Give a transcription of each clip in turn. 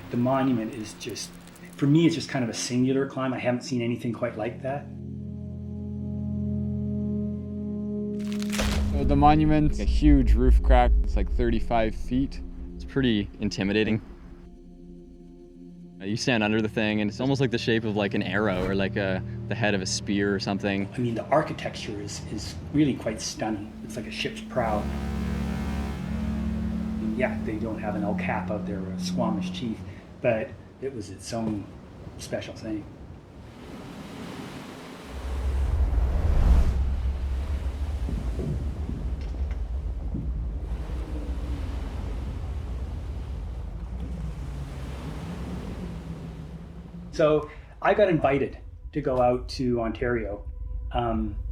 The monument is just, for me, it's just kind of a singular climb. I haven't seen anything quite like that. So the monument's a huge roof crack. It's like 35 feet. It's pretty intimidating. You stand under the thing and it's almost like the shape of like an arrow or like the head of a spear or something. I mean, the architecture is really quite stunning. It's like a ship's prow. And yeah, they don't have an El Cap out there or a Squamish chief, but it was its own special thing. So I got invited to go out to Ontario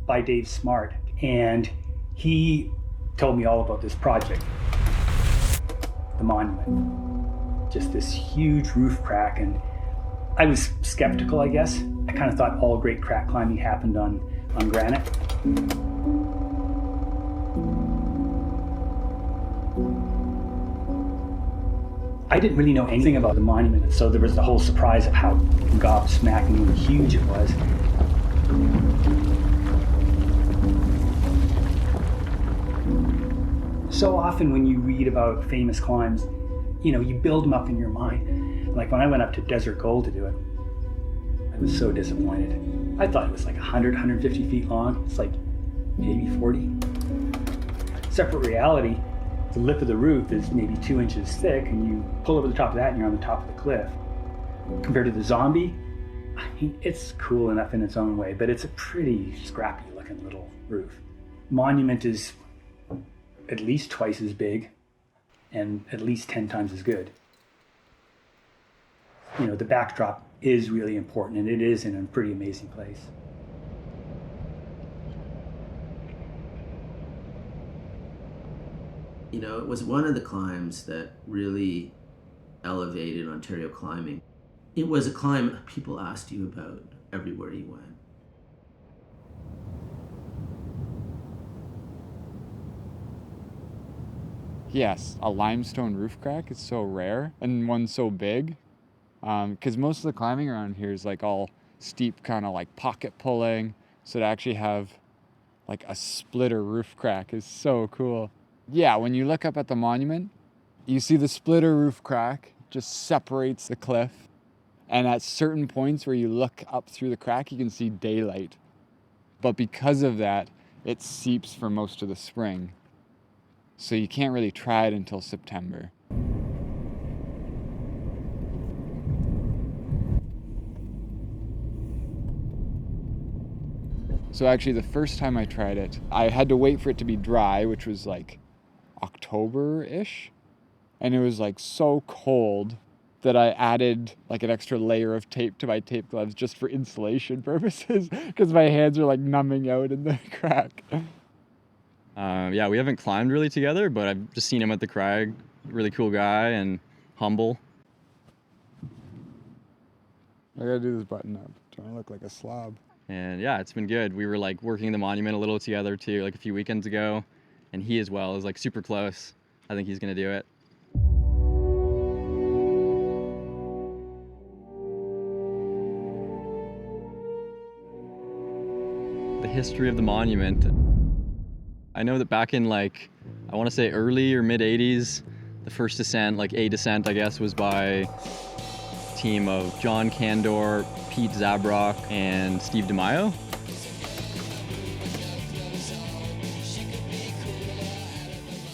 by Dave Smart, and he told me all about this project, the monument. Just this huge roof crack, and I was skeptical, I guess. I kind of thought all great crack climbing happened on granite. I didn't really know anything about the monument, so there was the whole surprise of how gobsmacking and huge it was. So often when you read about famous climbs, you know, you build them up in your mind. Like when I went up to Desert Gold to do it, I was so disappointed. I thought it was like 100, 150 feet long. It's like maybe 40. Separate reality. The lip of the roof is maybe 2 inches thick, and you pull over the top of that and you're on the top of the cliff. Compared to the Zombie, I mean, it's cool enough in its own way, but it's a pretty scrappy looking little roof. Monument is at least twice as big and at least 10 times as good. You know, the backdrop is really important, and it is in a pretty amazing place. You know, it was one of the climbs that really elevated Ontario climbing. It was a climb people asked you about everywhere you went. Yes, a limestone roof crack is so rare, and one so big, because most of the climbing around here is like all steep, kind of like pocket pulling. So to actually have like a splitter roof crack is so cool. Yeah, when you look up at the monument, you see the splitter roof crack just separates the cliff. And at certain points where you look up through the crack, you can see daylight. But because of that, it seeps for most of the spring. So you can't really try it until September. So actually the first time I tried it, I had to wait for it to be dry, which was like October-ish. And it was like so cold that I added like an extra layer of tape to my tape gloves just for insulation purposes, because my hands are like numbing out in the crack. Yeah, we haven't climbed really together, but I've just seen him at the crag. Really cool guy and humble. I gotta do this button up. Don't I look like a slob? And yeah, it's been good. We were like working the monument a little together too, like a few weekends ago. And he as well is like super close. I think he's gonna do it. The history of the monument. I know that back in like, I want to say early or mid 80s, the first ascent, like a descent, I guess, was by a team of John Kaandorp, Pete Zabrok, and Steve Maio.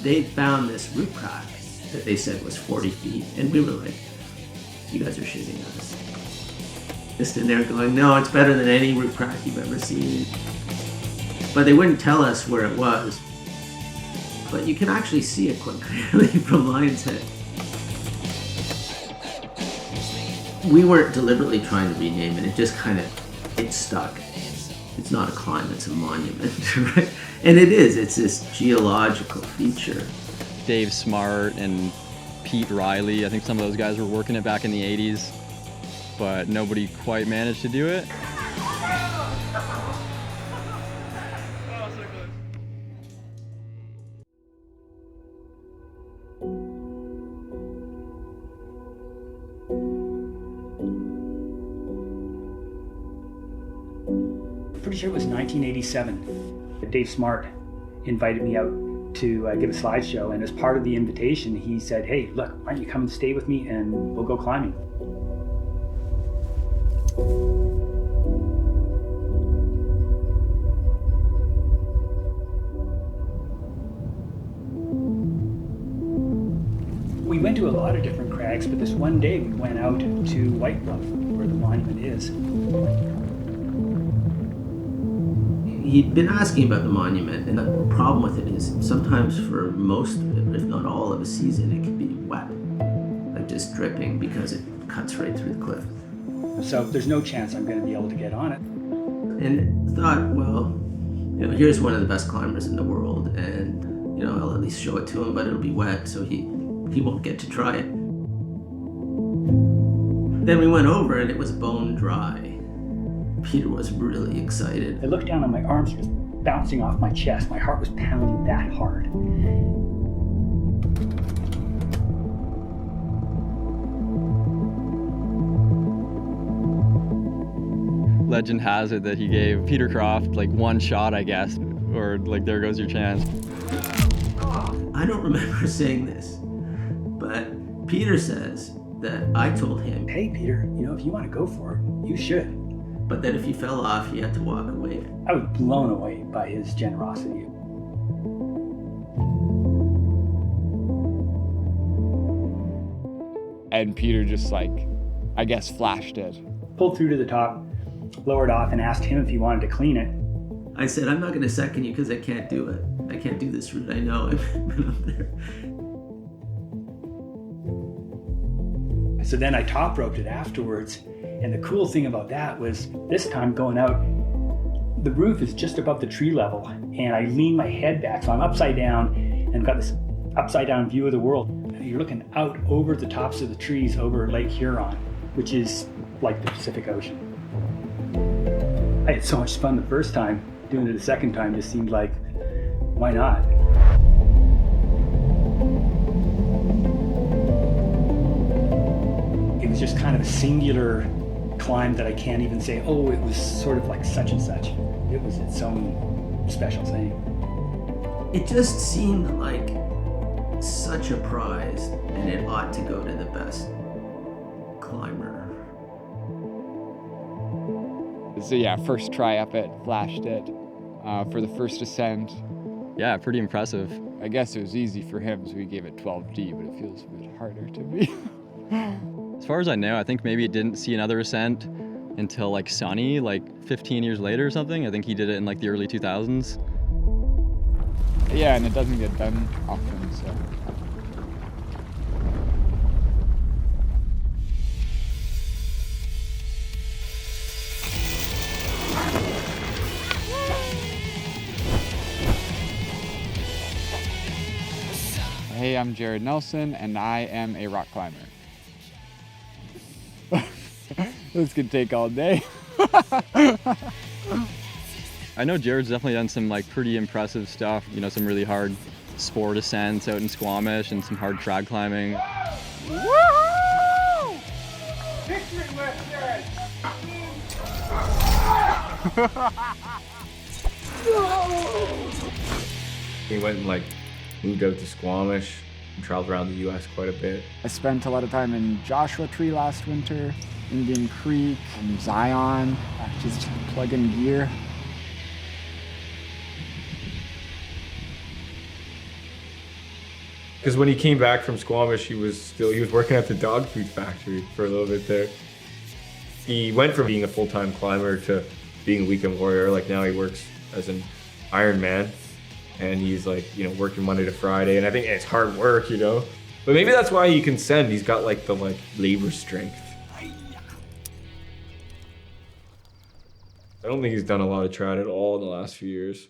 They found this roof crack that they said was 40 feet, and we were like, you guys are shitting us. Just in there going, no, it's better than any roof crack you've ever seen. But they wouldn't tell us where it was. But you can actually see it quite clearly from Lion's Head. We weren't deliberately trying to rename it, it just kind of, it stuck. It's not a climb, it's a monument, right? And it is, it's this geological feature. Dave Smart and Pete Riley, I think some of those guys were working it back in the 80s, but nobody quite managed to do it. pretty sure it was 1987. Dave Smart invited me out to give a slideshow, and as part of the invitation, he said, "Hey, look, why don't you come and stay with me and we'll go climbing." We went to a lot of different crags, but this one day we went out to White Bluff, where the monument is. He'd been asking about the monument, and the problem with it is sometimes for most of it, if not all of a season, it can be wet, like just dripping because it cuts right through the cliff. So there's no chance I'm going to be able to get on it. And thought, well, here's one of the best climbers in the world, and I'll at least show it to him, but it'll be wet, so he won't get to try it. Then we went over and it was bone dry. Peter was really excited. I looked down and my arms were just bouncing off my chest. My heart was pounding that hard. Legend has it that he gave Peter Croft like one shot, I guess, or like there goes your chance. I don't remember saying this, but Peter says that I told him, "Hey Peter, if you want to go for it, you should." But that if he fell off, he had to walk away. I was blown away by his generosity. And Peter just I guess flashed it. Pulled through to the top, lowered off, and asked him if he wanted to clean it. I said, "I'm not going to second you because I can't do it. I can't do this route. I know. I've been up there." So then I top roped it afterwards. And the cool thing about that was this time going out, the roof is just above the tree level, and I lean my head back, so I'm upside down and got this upside down view of the world. You're looking out over the tops of the trees over Lake Huron, which is like the Pacific Ocean. I had so much fun the first time. Doing it a second time just seemed like, why not? It was just kind of a singular climb that I can't even say, oh, it was sort of like such and such. It was its own special thing. It just seemed like such a prize, and it ought to go to the best climber. So yeah, first try up it, flashed it for the first ascent. Yeah, pretty impressive. I guess it was easy for him, so we gave it 12D, but it feels a bit harder to me. As far as I know, I think maybe it didn't see another ascent until Sonny, 15 years later or something. I think he did it in the early 2000s. Yeah, and it doesn't get done often, so. Hey, I'm Jared Nelson, and I am a rock climber. This could take all day. I know Jared's definitely done some pretty impressive stuff, some really hard sport ascents out in Squamish and some hard trad climbing. Woohoo! Victory lifted! He went and moved out to Squamish and traveled around the US quite a bit. I spent a lot of time in Joshua Tree last winter, Indian Creek, and Zion, just plugging gear. Because when he came back from Squamish, he was working at the dog food factory for a little bit there. He went from being a full-time climber to being a weekend warrior. Now he works as an Ironman, and he's working Monday to Friday. And I think it's hard work, but maybe that's why he can send. He's got the labor strength. I don't think he's done a lot of trad at all in the last few years.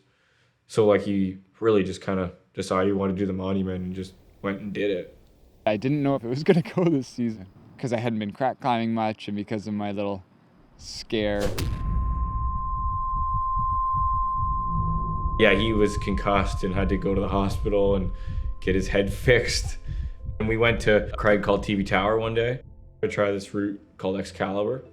So he really just kind of decided he wanted to do the monument and just went and did it. I didn't know if it was going to go this season because I hadn't been crack climbing much and because of my little scare. Yeah, he was concussed and had to go to the hospital and get his head fixed. And we went to a crag called TV Tower one day to try this route called Excalibur.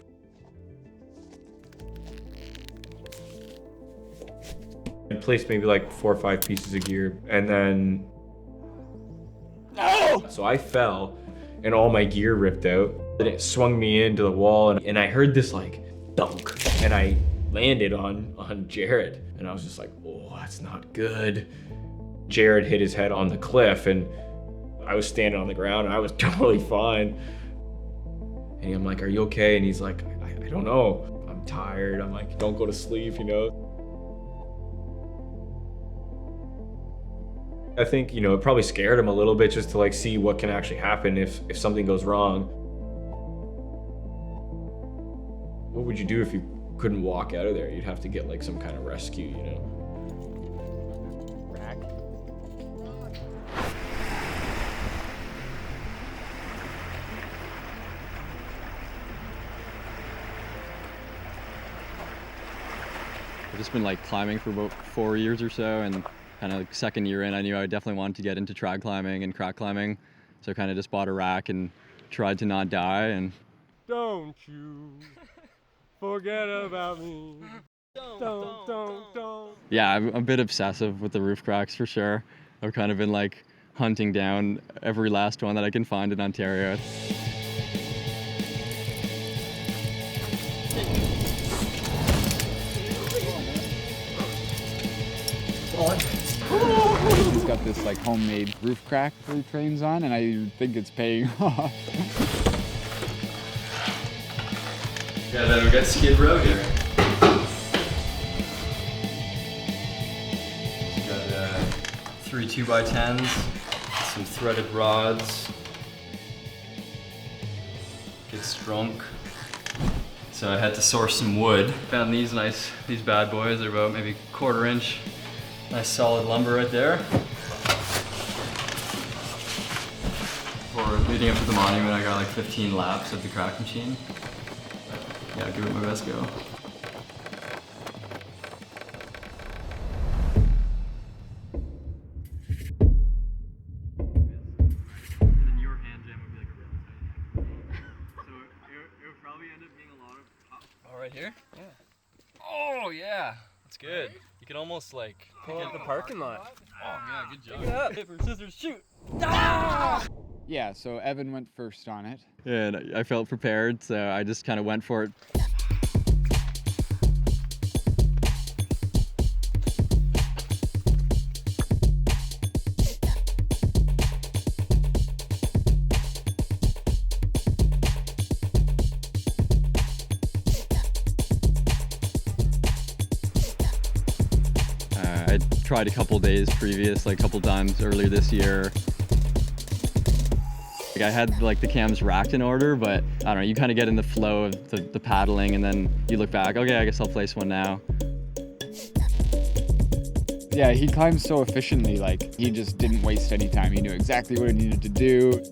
I placed maybe like 4 or 5 pieces of gear, and then so I fell and all my gear ripped out. And it swung me into the wall, and I heard this like thunk, and I landed on Jared, and I was just like, oh, that's not good. Jared hit his head on the cliff, and I was standing on the ground, and I was totally fine. And I'm like, are you okay? And he's like, I don't know. I'm tired. I'm like, don't go to sleep, you know? I think, you know, it probably scared him a little bit just to like see what can actually happen if something goes wrong. What would you do if you couldn't walk out of there? You'd have to get like some kind of rescue, you know? Rack. I've just been like climbing for about 4 years or so, and kind of like second year in, I knew I definitely wanted to get into trad climbing and crack climbing. So I kind of just bought a rack and tried to not die. And don't you forget about me. Don't. Yeah, I'm a bit obsessive with the roof cracks for sure. I've kind of been like hunting down every last one that I can find in Ontario. He's got this like homemade roof crack that he trains on, and I think it's paying off. Yeah, then we got Skid Row here. We got 3 2x10s, some threaded rods. Gets drunk. So I had to source some wood. Found these bad boys. They're about maybe 1/4 inch. Nice solid lumber right there. For leading up to the monument, I got like 15 laps of the crack machine. Yeah, give it my best go. And your hand jam would be like a really tight thing. So it would probably end up being a lot of pop. Oh, right here? Yeah. Oh, yeah. That's good. You can almost like Pull up the parking lot. Oh, yeah, good job. Pick it up. Paper, scissors, shoot. Yeah, so Evan went first on it. Yeah, and I felt prepared, so I just kind of went for it. I tried a couple days previous, like a couple times earlier this year. Like I had like the cams racked in order, but I don't know, you kind of get in the flow of the paddling, and then you look back, okay, I guess I'll place one now. Yeah, he climbs so efficiently, like he just didn't waste any time. He knew exactly what he needed to do.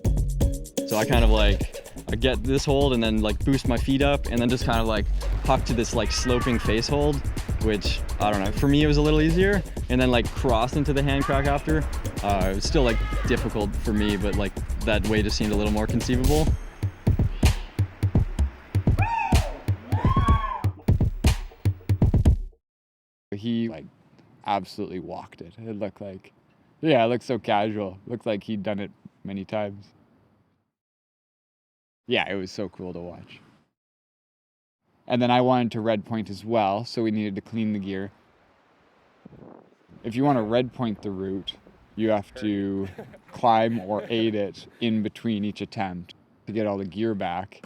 So I kind of like, I get this hold and then like boost my feet up and then just kind of like huck to this like sloping face hold, which I don't know, for me it was a little easier, and then like cross into the hand crack after. It was still like difficult for me, but like that way just seemed a little more conceivable. He like absolutely walked it. It looked like, yeah, it looked so casual. Looked like he'd done it many times. Yeah, it was so cool to watch. And then I wanted to red point as well, so we needed to clean the gear. If you want to red point the route, you have to climb or aid it in between each attempt to get all the gear back.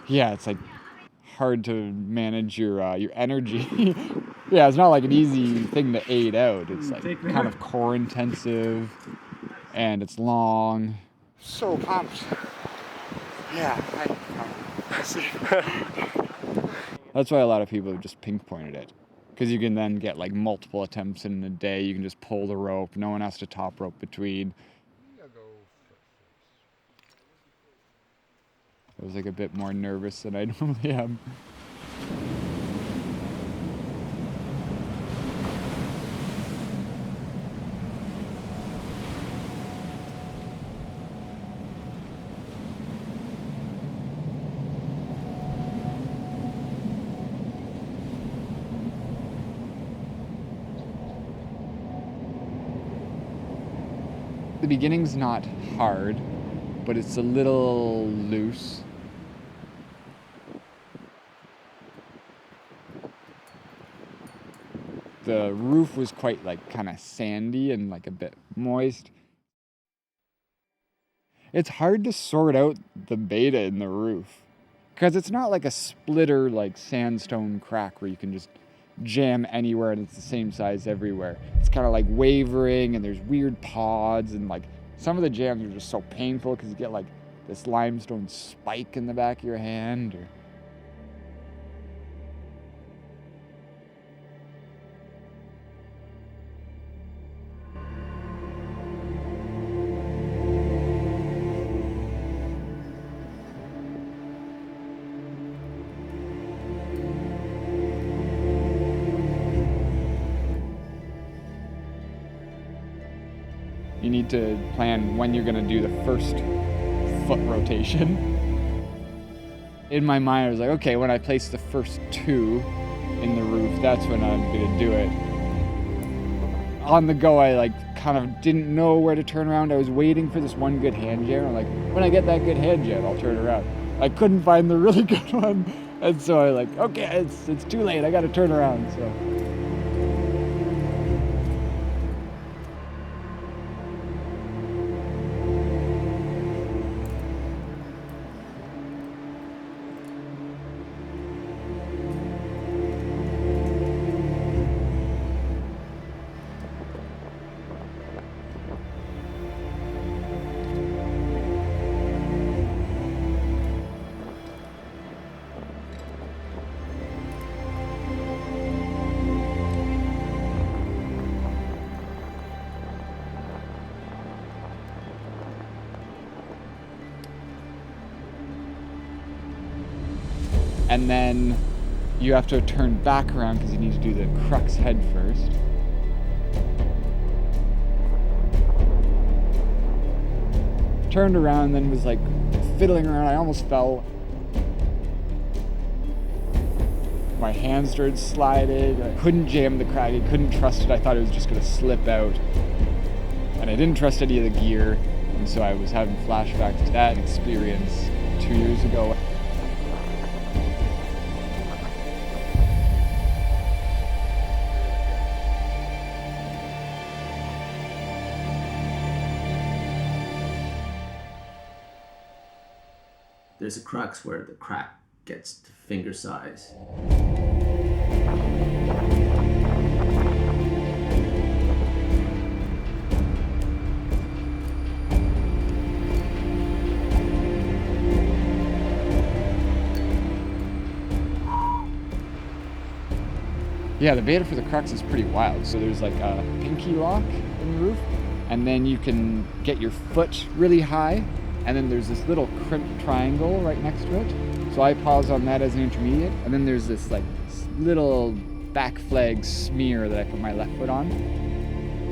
Yeah, it's like hard to manage your energy. Yeah, it's not like an easy thing to aid out. It's like kind of core intensive, and it's long. So pumped. Yeah, That's why a lot of people have just pink pointed it, because you can then get like multiple attempts in a day. You can just pull the rope. No one has to top rope between. I was like a bit more nervous than I normally am. the beginning's not hard, but it's a little loose. The roof was quite like kind of sandy and like a bit moist. It's hard to sort out the beta in the roof because it's not like a splitter like sandstone crack where you can just jam anywhere and it's the same size everywhere. It's kind of like wavering and there's weird pods, and like some of the jams are just so painful because you get like this limestone spike in the back of your hand. Or you need to plan when you're going to do the first foot rotation. In my mind, I was like, okay, when I place the first 2 in the roof, that's when I'm going to do it. On the go, I like kind of didn't know where to turn around. I was waiting for this one good hand jam. I'm like, when I get that good hand jam, I'll turn around. I couldn't find the really good one. And so I like, okay, it's too late. I got to turn around. So. And then you have to turn back around because you need to do the crux head first. Turned around, then was like fiddling around. I almost fell. My hand started sliding. I couldn't jam the crack. I couldn't trust it. I thought it was just going to slip out. And I didn't trust any of the gear. And so I was having flashbacks to that experience 2 years ago. There's a crux where the crack gets to finger size. Yeah, the beta for the crux is pretty wild. So there's like a pinky lock in the roof, and then you can get your foot really high, and then there's this little crimp triangle right next to it. So I pause on that as an intermediate, and then there's this like little back flag smear that I put my left foot on,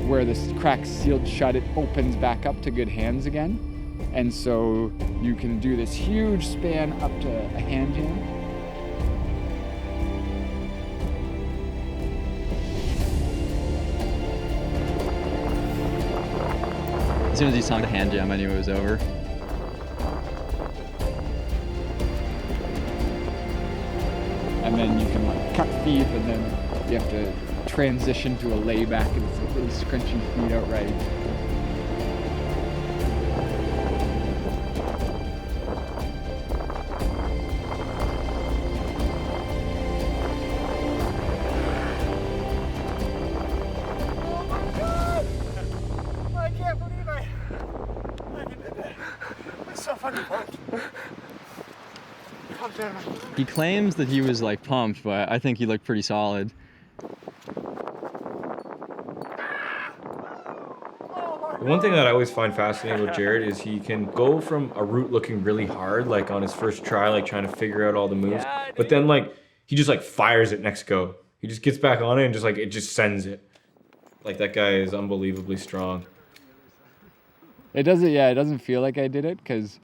where this crack's sealed shut, it opens back up to good hands again. And so you can do this huge span up to a hand jam. As soon as he sung the hand jam, I knew it was over. And then you can like cut feet, and then you have to transition to a layback, and it's like really scrunching feet out right. He claims that he was like pumped, but I think he looked pretty solid. The one thing that I always find fascinating with Jared is he can go from a route looking really hard, like on his first try, like trying to figure out all the moves, but then like he just like fires it next go. He just gets back on it and just like it just sends it. Like that guy is unbelievably strong. It doesn't feel like I did it because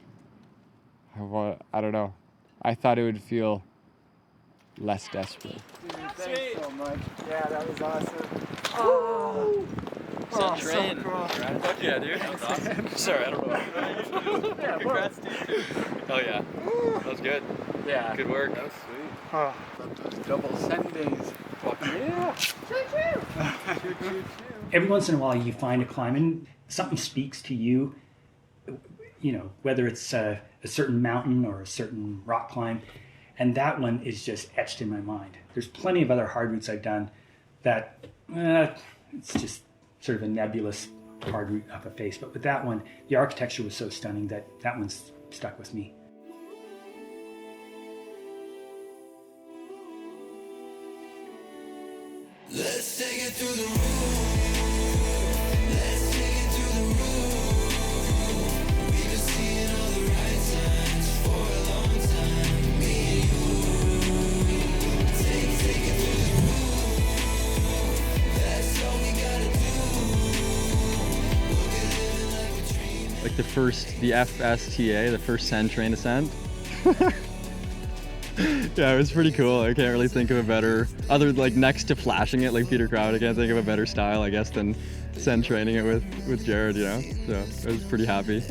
I don't know. I thought it would feel less desperate. Dude, thanks so much. Yeah, that was awesome. Oh. Oh, Set so train. cool. Fuck yeah, dude. That's awesome. Sorry, I don't know. Congrats to you. Oh yeah. That was good. Yeah. Good work. That was sweet. Oh, Double send days. Fuck yeah. Every once in a while you find a climb and something speaks to you, you know, whether it's a certain mountain or a certain rock climb, and that one is just etched in my mind. There's plenty of other hard routes I've done that it's just sort of a nebulous hard route up a face, but with that one, the architecture was so stunning that one's stuck with me. Let's take it through the roof. Let's take it through the roof. We've been seeing all the right signs for a long time. Me and you. Take it through the roof. That's all we gotta do. We'll be living like we dream. Like the FSTA, the first sand train ascent. Yeah, it was pretty cool. I can't really think of a better, other like next to flashing it like Peter Crowd, I can't think of a better style, I guess, than send training it with Jared, you know? So I was pretty happy.